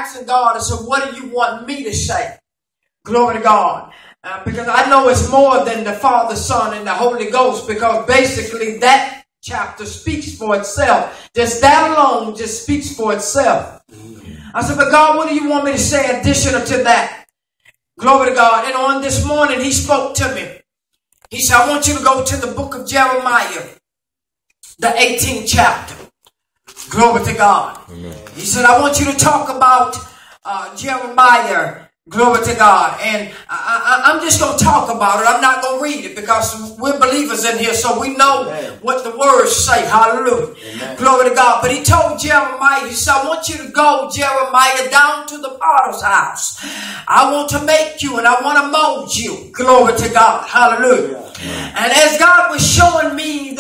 asking God, I said, what do you want me to say? Glory to God. Because I know it's more than the Father, Son, and the Holy Ghost, because basically that chapter speaks for itself. Just that alone just speaks for itself. I said, but God, what do you want me to say additional to that? Glory to God. And on this morning, he spoke to me. He said, I want you to go to the book of Jeremiah, the 18th chapter. Glory to God. Amen. He said, I want you to talk about Jeremiah. Glory to God. And I'm just going to talk about it. I'm not going to read it because we're believers in here, so we know what the words say. Hallelujah. Amen. Glory to God. But he told Jeremiah, he said, I want you to go, Jeremiah, down to the potter's house. I want to make you and I want to mold you. Glory to God. Hallelujah. And as God was showing me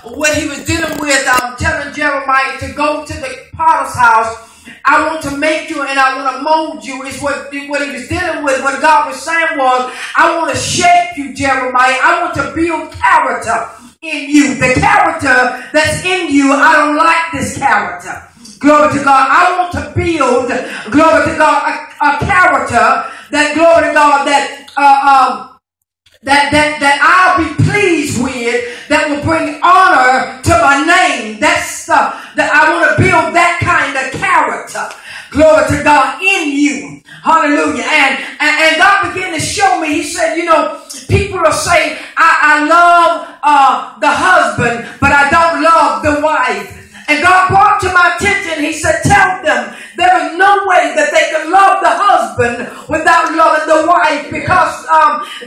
what he was dealing with, I'm telling Jeremiah to go to the potter's house. I want to make you and I want to mold you is what he was dealing with. What God was saying was, I want to shape you, Jeremiah. I want to build character in you. The character that's in you, I don't like this character. Glory to God. I want to build, glory to God, a character that, glory to God, that I'll be pleased with, that will bring honor to my name. That's that I want to build that kind of character. Glory to God in you. Hallelujah. And God began to show me. He said, you know, people will say, I love the husband, but I don't love the wife. And God brought to my attention, he said, tell them there is no way that they can love the husband without loving the wife, because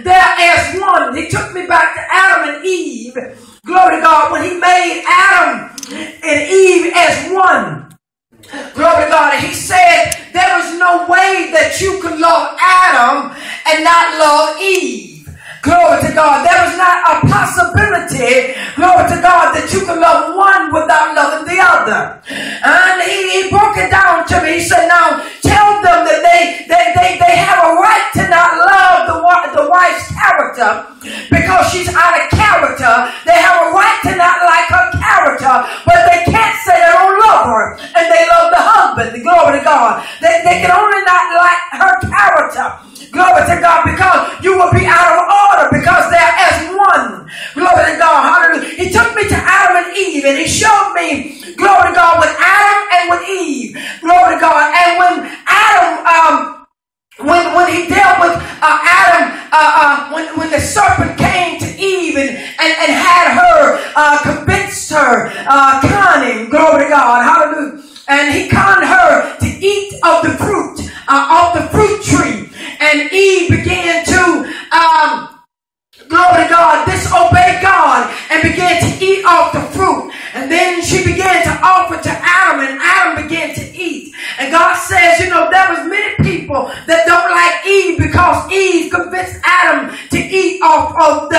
they're as one. He took me back to Adam and Eve. Glory to God, when he made Adam and Eve as one. Glory to God. And he said, there is no way that you can love Adam and not love Eve. Glory to God. There is not a possibility, glory to God, that you can love one without loving the other. And he broke it down to me. He said, now tell them that they have a right to not love the wife's character because she's out of character. They have a right to not like her character, but they can't say they don't love her and they love the husband. Glory to God. They can only not like her character. Glory to God, because you will be out of order because they're as one. Glory to God. Hallelujah. He took me to Adam and Eve and he showed me, glory to God, with Adam and with Eve. Glory to God. And when Adam, when he dealt with Adam, when the serpent came to Eve and had her, convinced her, cunning, glory to God, hallelujah. And he conned her to eat of the fruit, of the fruit tree. And Eve began to, glory to God, disobey God and began to eat off the fruit. And then she began to offer to Adam and Adam began to eat. And God says, you know, there was many people that don't like Eve because Eve convinced Adam to eat off of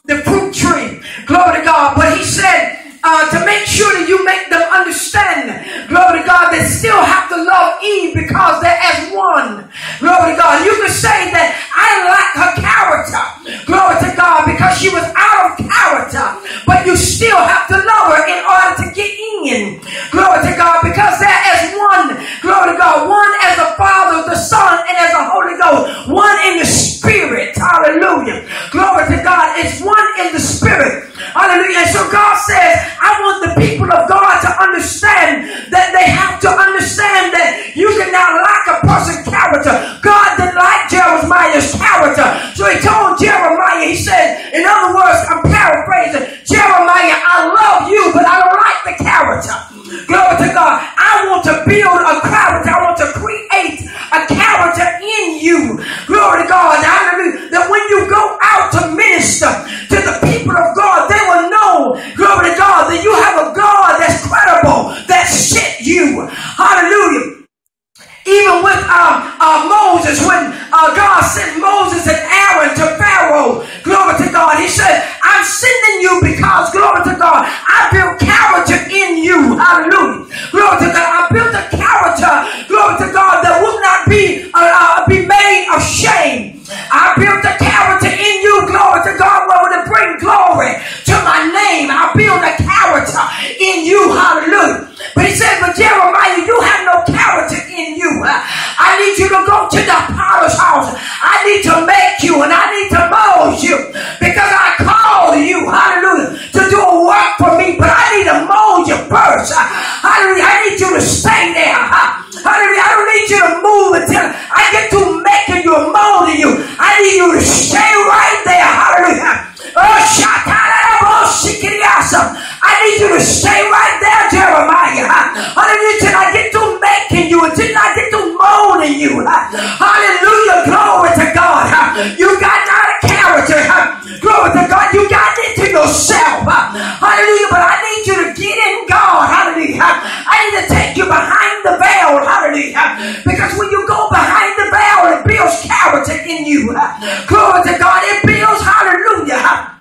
the fruit tree. Glory to God. But he said, to make sure that you make them understand, glory to God, they still have to love Eve because they're as one. Glory to God. You can say that I like her character, glory to God, because she was out of character, but you still have to love her in order to get in. Glory to God, because they're as one. Glory to God. One as the Father, the Son, and as the Holy Ghost. One in the Spirit. Hallelujah. Glory to God. It's one in the Spirit. Hallelujah. And so God says, I want the people of God to understand that they have to understand that you cannot like a person's character. God didn't like Jeremiah's character. So he told Jeremiah, he said, in other words, I'm paraphrasing, Jeremiah, I love you, but I don't like the character. Glory to God. I want to build a character. I want to create a character in you. Glory to God. Hallelujah. That when you go out to minister to the people of God, they will know, glory to God, that you have a God that's credible, that sent you. Hallelujah. Even need you to go to the potter's house. I need to make you and I need to mold you because I called you, hallelujah, to do a work for me, but I need to mold you first. Hallelujah. I need you to stay there. Hallelujah. I don't need you to move until I get to making you and molding you. I need you to stay right there. Hallelujah. Oh, I need you to stay right there, Jeremiah. Hallelujah. Till I get to making you, until I get to molding you. Hallelujah. Glory to God. You got not a character. Glory to God. You got into yourself. Hallelujah. But I need you to get in God. Hallelujah. I need to take you behind the veil. Hallelujah. Because when you go behind the veil, it builds character in you. Glory to God. It builds, hallelujah.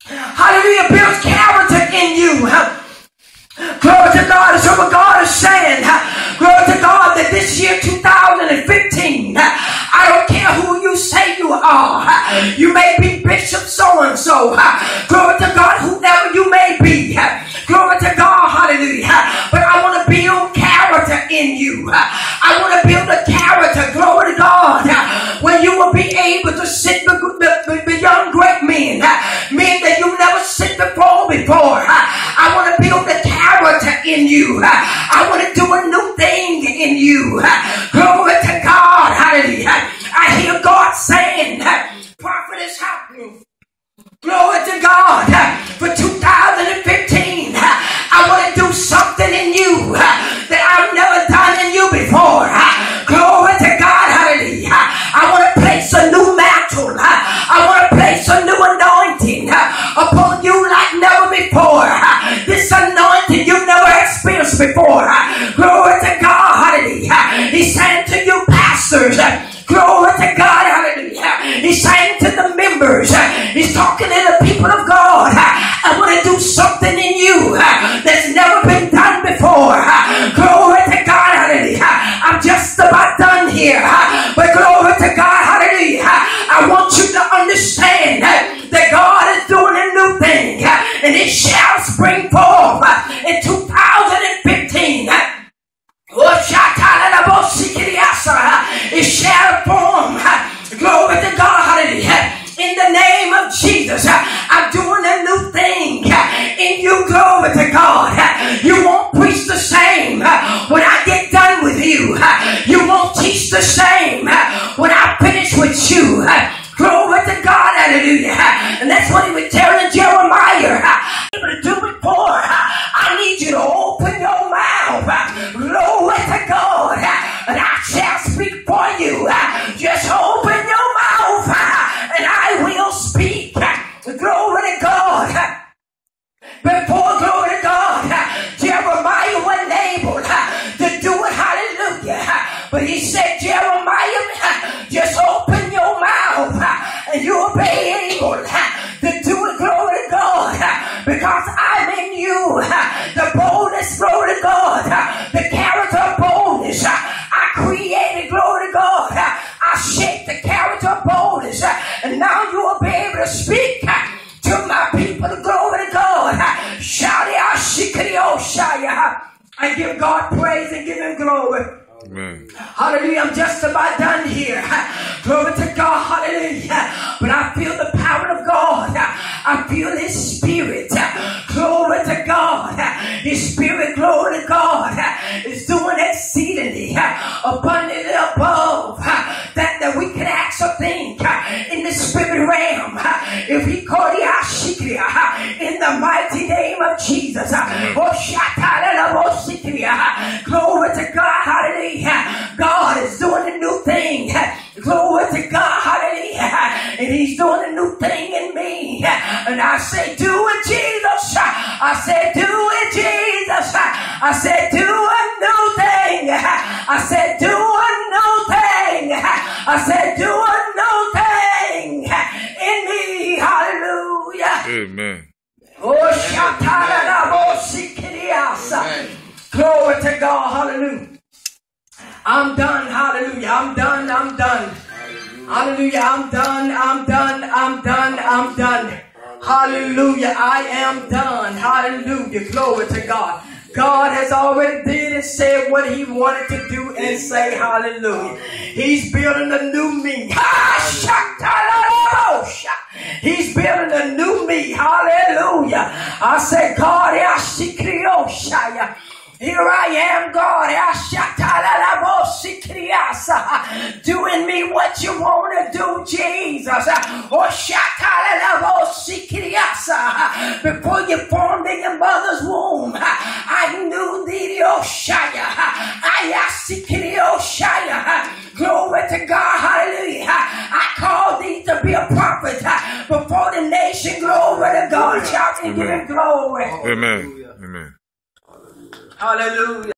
Hallelujah, builds character in you. Glory to God. So what God is saying, glory to God, that this year 2015, I don't care who you say you are. You may be Bishop so-and-so. Glory to God, whoever you may be. Glory to God, hallelujah. But I want to build character in you. I want to build a character, glory to God, when you will be able to sit beyond great men that you never sit before. I want to build a character in you. I want to do a new thing in you. Glory to God, hallelujah. I hear God saying, prophet is happening. Glory to God. For 2015, I want to do something in you that I've never done in you before. Glory to God, hallelujah. I want to place a new mantle. I want to place a new anointing upon you like never before. This anointing you've never experienced before. Glory to God, hallelujah. He's saying to you pastors, glory to God, hallelujah. He's saying to the members, he's talking to the people of God. I want to do something in you that's never been done before. Glory to God, hallelujah. I'm just about done here. But glory to God, hallelujah. I want you to understand that God is doing a new thing. And it shall spring forth in 2015. It shall form. Glory to God, hallelujah. In the name of Jesus, I'm doing a new thing in you. Glory to God. You won't preach the same when I get done with you. You won't teach the same when I finish with you. Glory to God, hallelujah. And that's what he was telling Jeremiah. Able to do it for. I need you to open your mouth. Glory to God. And I shall speak for you. Just open your mouth and I will speak. Glory to God. Before, glory to God, Jeremiah wasn't able to do it. Hallelujah. But he said, Jeremiah, just open your mouth and you'll be able to do it. Glory to God. Because I'm in you. The boldness, glory to God. The character of boldness. I created, glory to God. I shaped the character of boldness. And now you will be able to speak to my people. Glory to God. Shout it out. I give God praise and give him glory. Amen. Hallelujah. I'm just about done here. Glory to God. Hallelujah. But I feel the power of God. I feel his spirit. Glory to God. His spirit, glory to God, is doing exceedingly abundantly above that we can ask or think in the spirit realm. If he called in the mighty name of Jesus. Glory to God. Hallelujah. God is doing a new thing. Glory to God. Hallelujah. And he's doing a new thing in me. And I say, do it, Jesus. I said, do it, Jesus. I said, do a new thing. I said, do a new thing. I said, do a new thing in me. Hallelujah. Amen. Oh, glory to God. Hallelujah. I'm done. Hallelujah. I'm done. I'm done. Hallelujah. I'm done. I'm done. I'm done. I'm done. Hallelujah. I am done. Hallelujah. Glory to God. God has already did and said what he wanted to do and say hallelujah. He's building a new me. He's building a new me. Hallelujah. I say, God, here I am, God. Do in me what you want to do, Jesus. Before you formed in your mother's womb, I knew thee. Glory to God. Hallelujah. I called thee to be a prophet before the nation. Glory to God. Shout and give him glory. Amen. Amen. Hallelujah.